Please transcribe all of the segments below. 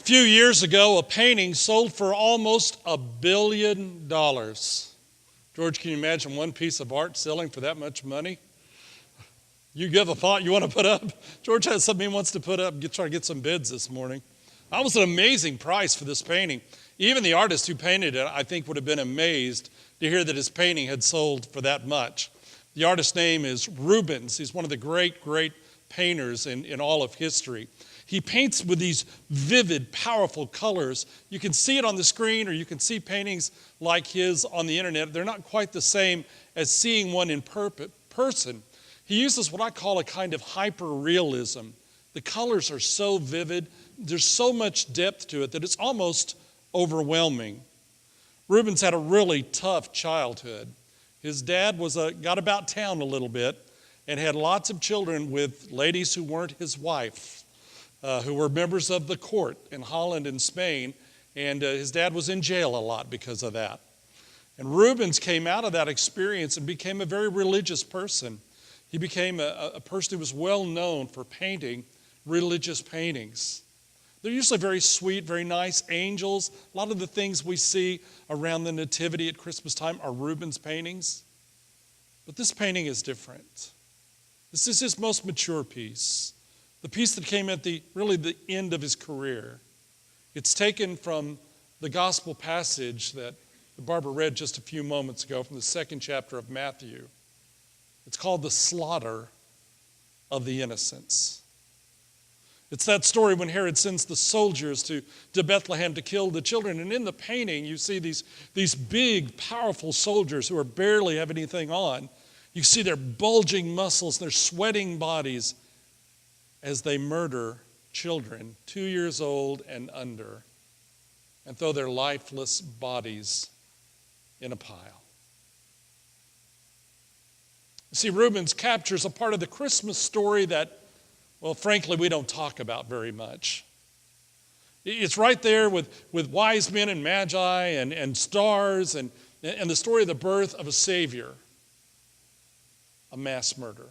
A few years ago, a painting sold for almost $1 billion. George, can you imagine one piece of art selling for that much money? You give a thought you want to put up? George has something he wants to put up, try to get some bids this morning. That was an amazing price for this painting. Even the artist who painted it, I think, would have been amazed to hear that his painting had sold for that much. The artist's name is Rubens. He's one of the great painters in all of history. He paints with these vivid, powerful colors. You can see it on the screen, or you can see paintings like his on the internet. They're not quite the same as seeing one in person. He uses what I call a kind of hyper-realism. The colors are so vivid, there's so much depth to it that it's almost overwhelming. Rubens had a really tough childhood. His dad got about town a little bit and had lots of children with ladies who weren't his wife. Who were members of the court in Holland and Spain, and his dad was in jail a lot because of that. And Rubens came out of that experience and became a very religious person. He became a person who was well known for painting religious paintings. They're usually very sweet, very nice angels. A lot of the things we see around the nativity at Christmas time are Rubens' paintings. But this painting is different. This is his most mature piece. The piece that came at the end of his career. It's taken from the gospel passage that Barbara read just a few moments ago from the 2nd chapter of Matthew. It's called the slaughter of the innocents. It's that story when Herod sends the soldiers to Bethlehem to kill the children. And in the painting, you see these big, powerful soldiers who barely have anything on. You see their bulging muscles, their sweating bodies, as they murder children 2 years old and under and throw their lifeless bodies in a pile. See, Rubens captures a part of the Christmas story that, well, frankly, we don't talk about very much. It's right there with wise men and magi and stars and the story of the birth of a Savior, a mass murder.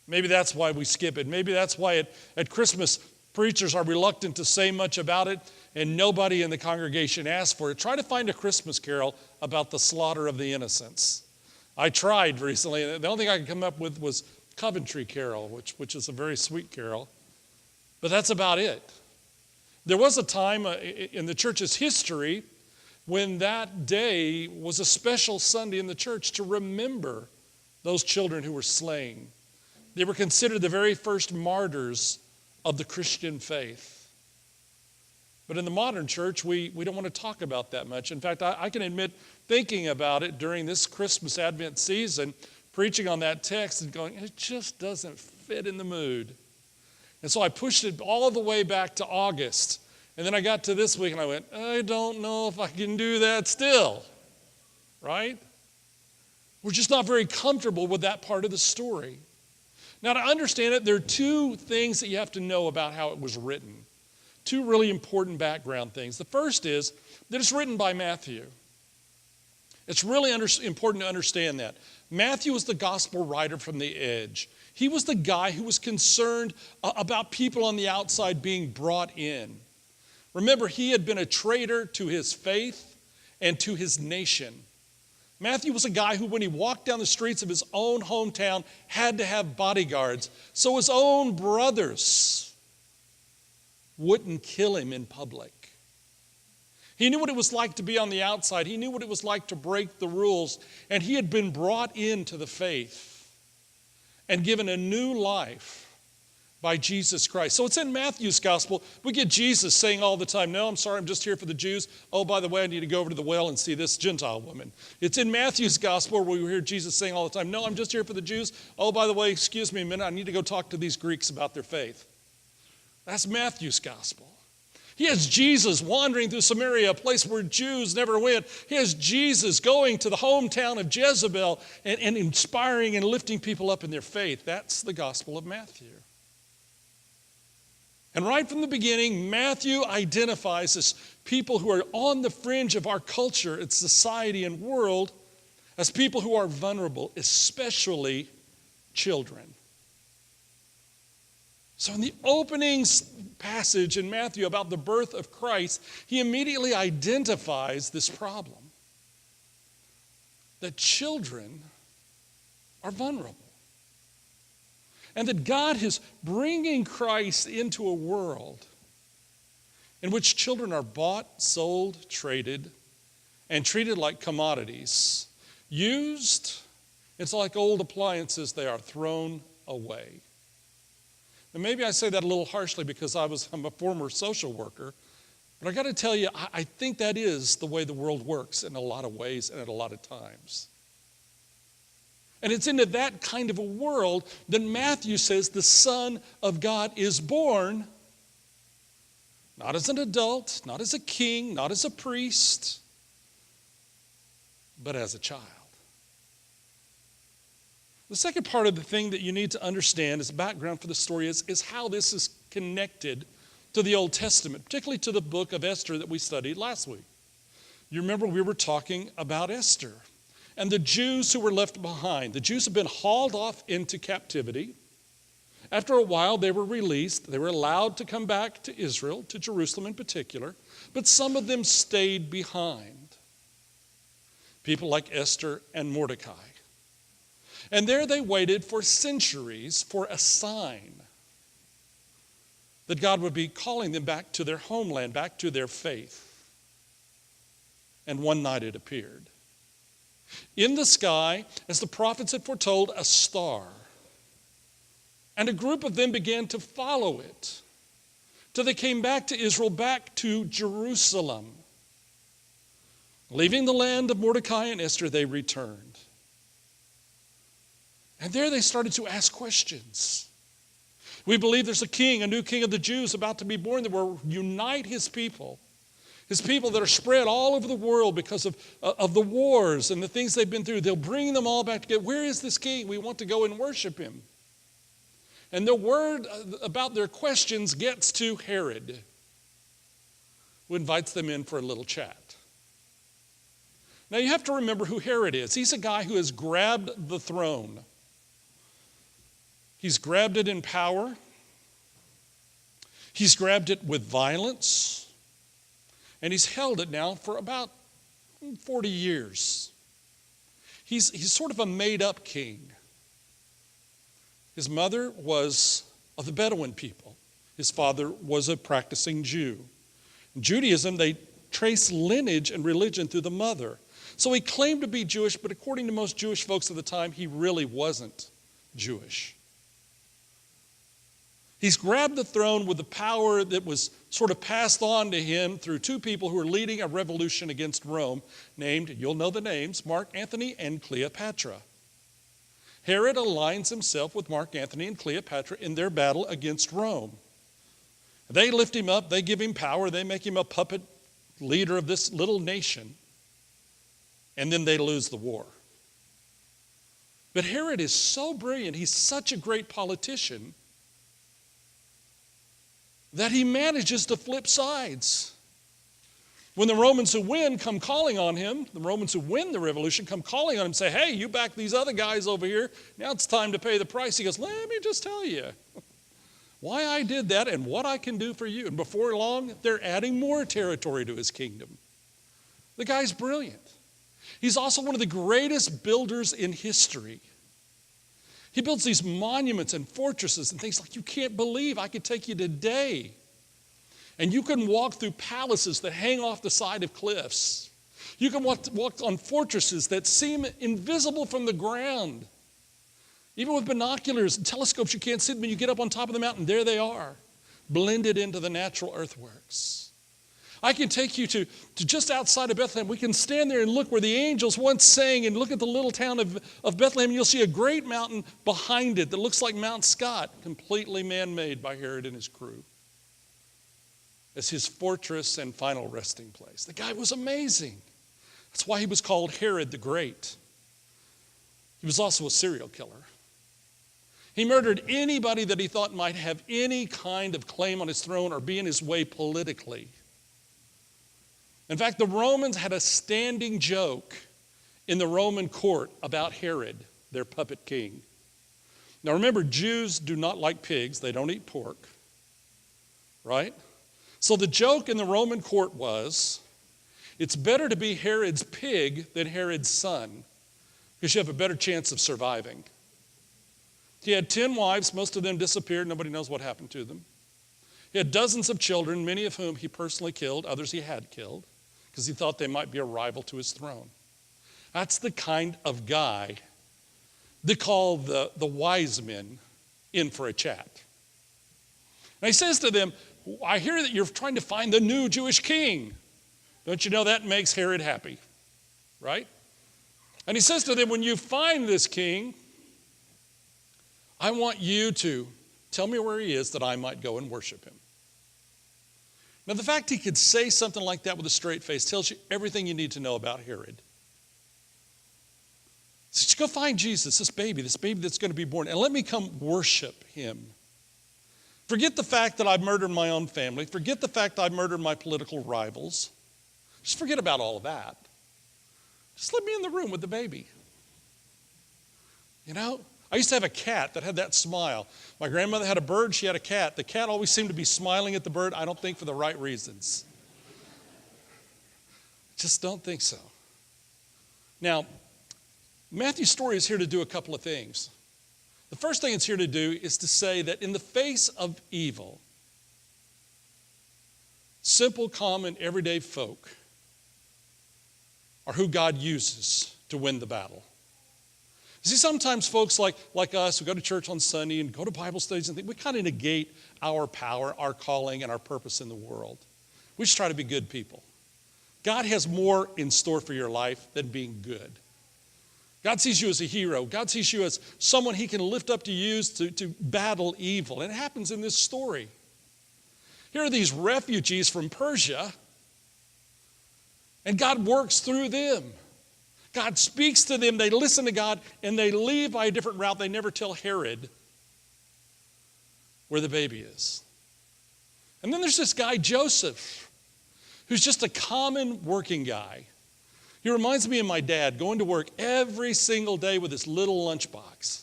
Maybe that's why we skip it. Maybe that's why at Christmas preachers are reluctant to say much about it and nobody in the congregation asks for it. Try to find a Christmas carol about the slaughter of the innocents. I tried recently, and the only thing I could come up with was Coventry Carol, which is a very sweet carol. But that's about it. There was a time in the church's history when that day was a special Sunday in the church to remember those children who were slain. They were considered the very first martyrs of the Christian faith. But in the modern church, we don't want to talk about that much. In fact, I can admit thinking about it during this Christmas Advent season, preaching on that text and going, it just doesn't fit in the mood. And so I pushed it all the way back to August. And then I got to this week and I went, I don't know if I can do that still. Right? We're just not very comfortable with that part of the story. Now, to understand it, there are two things that you have to know about how it was written. Two really important background things. The first is that it's written by Matthew. It's really important to understand that. Matthew was the gospel writer from the edge. He was the guy who was concerned about people on the outside being brought in. Remember, he had been a traitor to his faith and to his nation. Matthew was a guy who, when he walked down the streets of his own hometown, had to have bodyguards, so his own brothers wouldn't kill him in public. He knew what it was like to be on the outside. He knew what it was like to break the rules, and he had been brought into the faith and given a new life by Jesus Christ. So it's in Matthew's gospel. We get Jesus saying all the time, no, I'm sorry, I'm just here for the Jews. Oh, by the way, I need to go over to the well and see this Gentile woman. It's in Matthew's gospel where we hear Jesus saying all the time, no, I'm just here for the Jews. Oh, by the way, excuse me a minute, I need to go talk to these Greeks about their faith. That's Matthew's gospel. He has Jesus wandering through Samaria, a place where Jews never went. He has Jesus going to the hometown of Jezebel and inspiring and lifting people up in their faith. That's the gospel of Matthew. And right from the beginning, Matthew identifies as people who are on the fringe of our culture, its society and world, as people who are vulnerable, especially children. So in the opening passage in Matthew about the birth of Christ, he immediately identifies this problem. That children are vulnerable. And that God is bringing Christ into a world in which children are bought, sold, traded, and treated like commodities. Used, it's like old appliances, they are thrown away. And maybe I say that a little harshly because I'm a former social worker, but I got to tell you, I think that is the way the world works in a lot of ways and at a lot of times. And it's into that kind of a world that Matthew says the Son of God is born, not as an adult, not as a king, not as a priest, but as a child. The second part of the thing that you need to understand as a background for the story is how this is connected to the Old Testament, particularly to the book of Esther that we studied last week. You remember we were talking about Esther and the Jews who were left behind. The Jews have been hauled off into captivity. After a while, they were released. They were allowed to come back to Israel, to Jerusalem in particular, but some of them stayed behind. People like Esther and Mordecai. And there they waited for centuries for a sign that God would be calling them back to their homeland, back to their faith. And one night it appeared. In the sky, as the prophets had foretold, a star. And a group of them began to follow it till they came back to Israel, back to Jerusalem. Leaving the land of Mordecai and Esther, they returned. And there they started to ask questions. We believe there's a new king of the Jews about to be born that will unite his people that are spread all over the world because of the wars and the things they've been through. They'll bring them all back together. Where is this king? We want to go and worship him. And the word about their questions gets to Herod, who invites them in for a little chat. Now you have to remember who Herod is. He's a guy who has grabbed the throne. He's grabbed it in power. He's grabbed it with violence. And he's held it now for about 40 years. He's sort of a made-up king. His mother was of the Bedouin people. His father was a practicing Jew. In Judaism, they trace lineage and religion through the mother. So he claimed to be Jewish, but according to most Jewish folks of the time, he really wasn't Jewish. He's grabbed the throne with the power that was sort of passed on to him through two people who were leading a revolution against Rome, named, you'll know the names, Mark Antony and Cleopatra. Herod aligns himself with Mark Antony and Cleopatra in their battle against Rome. They lift him up, they give him power, they make him a puppet leader of this little nation, and then they lose the war. But Herod is so brilliant, he's such a great politician, that he manages to flip sides. When the Romans who win come calling on him, the Romans who win the revolution come calling on him and say, hey, you back these other guys over here, now it's time to pay the price. He goes, let me just tell you why I did that and what I can do for you. And before long, they're adding more territory to his kingdom. The guy's brilliant. He's also one of the greatest builders in history. He builds these monuments and fortresses and things like you can't believe. I could take you today, and you can walk through palaces that hang off the side of cliffs. You can walk on fortresses that seem invisible from the ground. Even with binoculars and telescopes, you can't see them. When you get up on top of the mountain, there they are, blended into the natural earthworks. I can take you to just outside of Bethlehem. We can stand there and look where the angels once sang and look at the little town of Bethlehem. You'll see a great mountain behind it that looks like Mount Scott, completely man-made by Herod and his crew, as his fortress and final resting place. The guy was amazing. That's why he was called Herod the Great. He was also a serial killer. He murdered anybody that he thought might have any kind of claim on his throne or be in his way politically. In fact, the Romans had a standing joke in the Roman court about Herod, their puppet king. Now remember, Jews do not like pigs. They don't eat pork. right? So the joke in the Roman court was, it's better to be Herod's pig than Herod's son, because you have a better chance of surviving. He had 10 wives, most of them disappeared, nobody knows what happened to them. He had dozens of children, many of whom he personally killed, others he had killed, because he thought they might be a rival to his throne. That's the kind of guy they call the wise men in for a chat. And he says to them, I hear that you're trying to find the new Jewish king. Don't you know that makes Herod happy, right? And he says to them, when you find this king, I want you to tell me where he is that I might go and worship him. Now, the fact he could say something like that with a straight face tells you everything you need to know about Herod. So just go find Jesus, this baby that's going to be born, and let me come worship him. Forget the fact that I've murdered my own family. Forget the fact that I've murdered my political rivals. Just forget about all of that. Just let me in the room with the baby. You know, I used to have a cat that had that smile. My grandmother had a bird, she had a cat. The cat always seemed to be smiling at the bird, I don't think for the right reasons. Just don't think so. Now, Matthew's story is here to do a couple of things. The first thing it's here to do is to say that in the face of evil, simple, common, everyday folk are who God uses to win the battle. You see, sometimes folks like us who go to church on Sunday and go to Bible studies and think, we kind of negate our power, our calling, and our purpose in the world. We just try to be good people. God has more in store for your life than being good. God sees you as a hero. God sees you as someone he can lift up to use to battle evil. And it happens in this story. Here are these refugees from Persia, and God works through them. God speaks to them, they listen to God, and they leave by a different route. They never tell Herod where the baby is. And then there's this guy, Joseph, who's just a common working guy. He reminds me of my dad going to work every single day with his little lunchbox.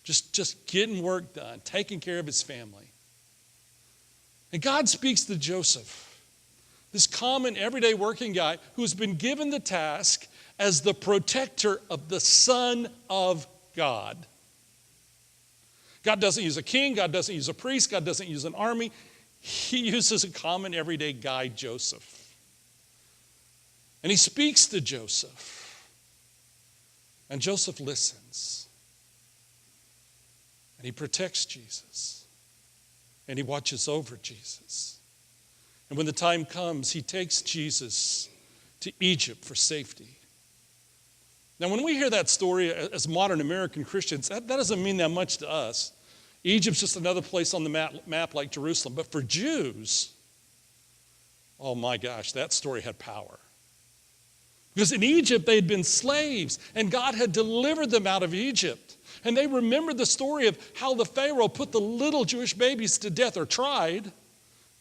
Just getting work done, taking care of his family. And God speaks to Joseph, this common everyday working guy who's been given the task as the protector of the Son of God. God doesn't use a king, God doesn't use a priest, God doesn't use an army. He uses a common everyday guy, Joseph. And he speaks to Joseph. And Joseph listens. And he protects Jesus. And he watches over Jesus. And when the time comes, he takes Jesus to Egypt for safety. Now, when we hear that story as modern American Christians, that doesn't mean that much to us. Egypt's just another place on the map like Jerusalem. But for Jews, oh my gosh, that story had power. Because in Egypt, they had been slaves, and God had delivered them out of Egypt. And they remembered the story of how the Pharaoh put the little Jewish babies to death, or tried,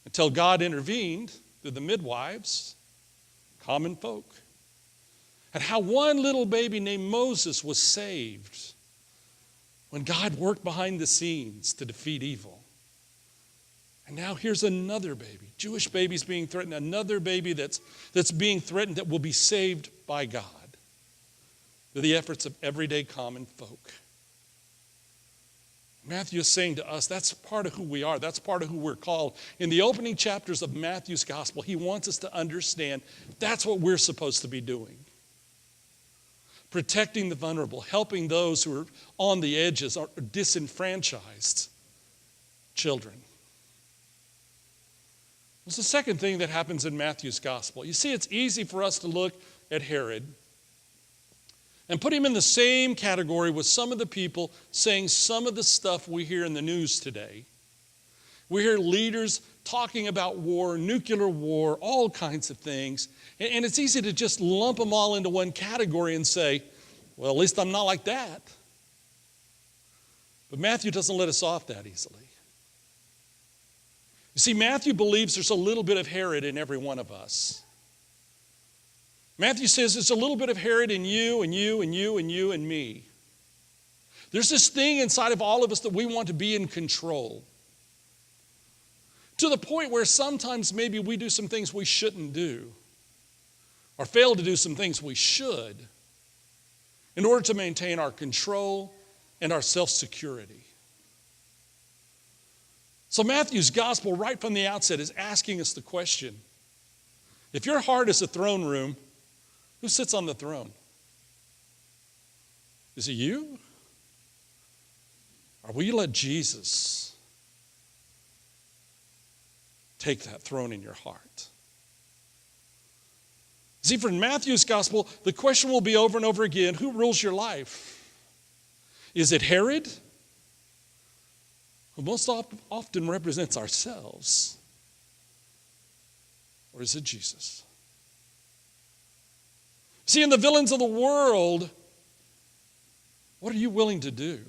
until God intervened through the midwives, common folk. And how one little baby named Moses was saved when God worked behind the scenes to defeat evil. And now here's another baby. Jewish babies being threatened. Another baby that's being threatened that will be saved by God through the efforts of everyday common folk. Matthew is saying to us, that's part of who we are. That's part of who we're called. In the opening chapters of Matthew's gospel, he wants us to understand that's what we're supposed to be doing. Protecting the vulnerable, helping those who are on the edges or disenfranchised children. There's the second thing that happens in Matthew's gospel. You see, it's easy for us to look at Herod and put him in the same category with some of the people saying some of the stuff we hear in the news today. We hear leaders talking about war, nuclear war, all kinds of things. And it's easy to just lump them all into one category and say, well, at least I'm not like that. But Matthew doesn't let us off that easily. You see, Matthew believes there's a little bit of Herod in every one of us. Matthew says there's a little bit of Herod in you and you and you and you and me. There's this thing inside of all of us that we want to be in control. to the point where sometimes maybe we do some things we shouldn't do or fail to do some things we should in order to maintain our control and our self-security. So Matthew's gospel right from the outset is asking us the question, if your heart is a throne room, who sits on the throne? Is it you? Or will you let Jesus take that throne in your heart? See, for Matthew's gospel, the question will be over and over again, who rules your life? Is it Herod, who most often represents ourselves? Or is it Jesus? See, in the villains of the world, what are you willing to do?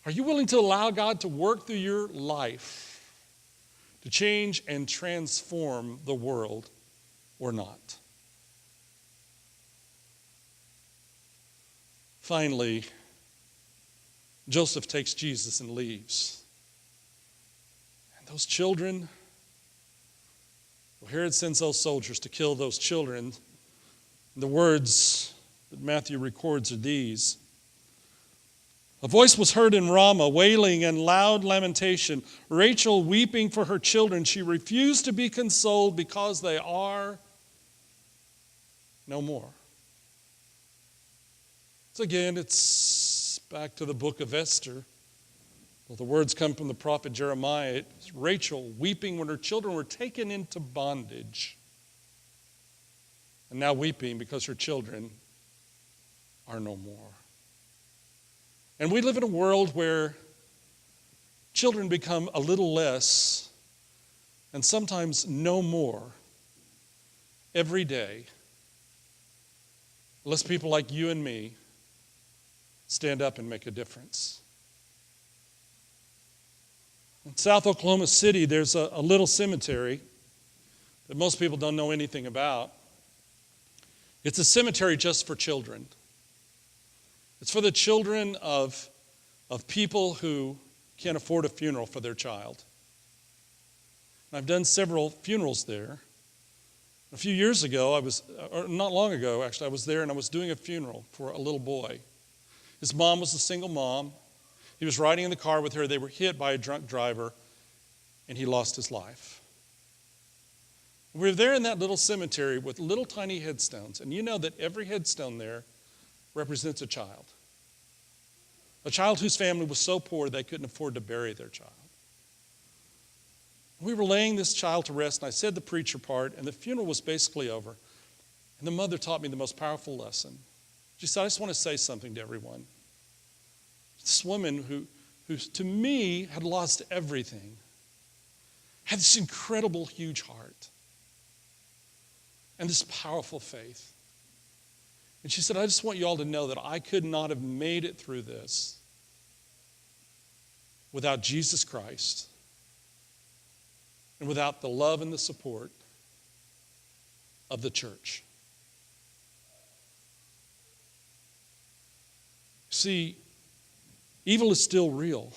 Are you willing to allow God to work through your life to change and transform the world or not? Finally, Joseph takes Jesus and leaves. And those children, well, Herod sends those soldiers to kill those children. And the words that Matthew records are these. A voice was heard in Ramah, wailing and loud lamentation. Rachel weeping for her children. She refused to be consoled because they are no more. So again, it's back to the book of Esther. Well, the words come from the prophet Jeremiah. It's Rachel weeping when her children were taken into bondage. And now weeping because her children are no more. And we live in a world where children become a little less and sometimes no more every day, unless people like you and me stand up and make a difference. In South Oklahoma City, there's a little cemetery that most people don't know anything about. It's a cemetery just for children. It's for the children of people who can't afford a funeral for their child. And I've done several funerals there. A few years ago, not long ago actually, I was there and I was doing a funeral for a little boy. His mom was a single mom. He was riding in the car with her. They were hit by a drunk driver and he lost his life. We were there in that little cemetery with little tiny headstones. And you know that every headstone there represents a child. A child whose family was so poor they couldn't afford to bury their child. We were laying this child to rest, and I said the preacher part, and the funeral was basically over. And the mother taught me the most powerful lesson. She said, I just want to say something to everyone. This woman who to me had lost everything, had this incredible, huge heart, and this powerful faith. And she said, I just want you all to know that I could not have made it through this without Jesus Christ and without the love and the support of the church. See, evil is still real.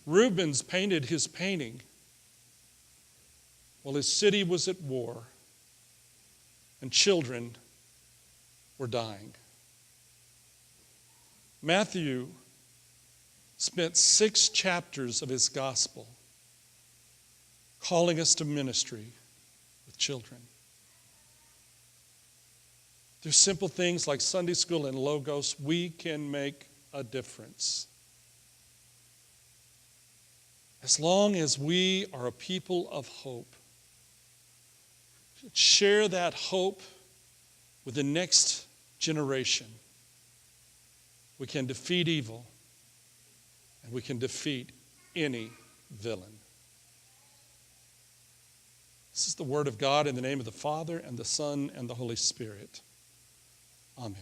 Rubens painted his painting while his city was at war and children were dying. Matthew spent 6 chapters of his gospel calling us to ministry with children. Through simple things like Sunday school and Logos, we can make a difference. As long as we are a people of hope, share that hope with the next generation, we can defeat evil and we can defeat any villain. This is the word of God in the name of the Father and the Son and the Holy Spirit. Amen.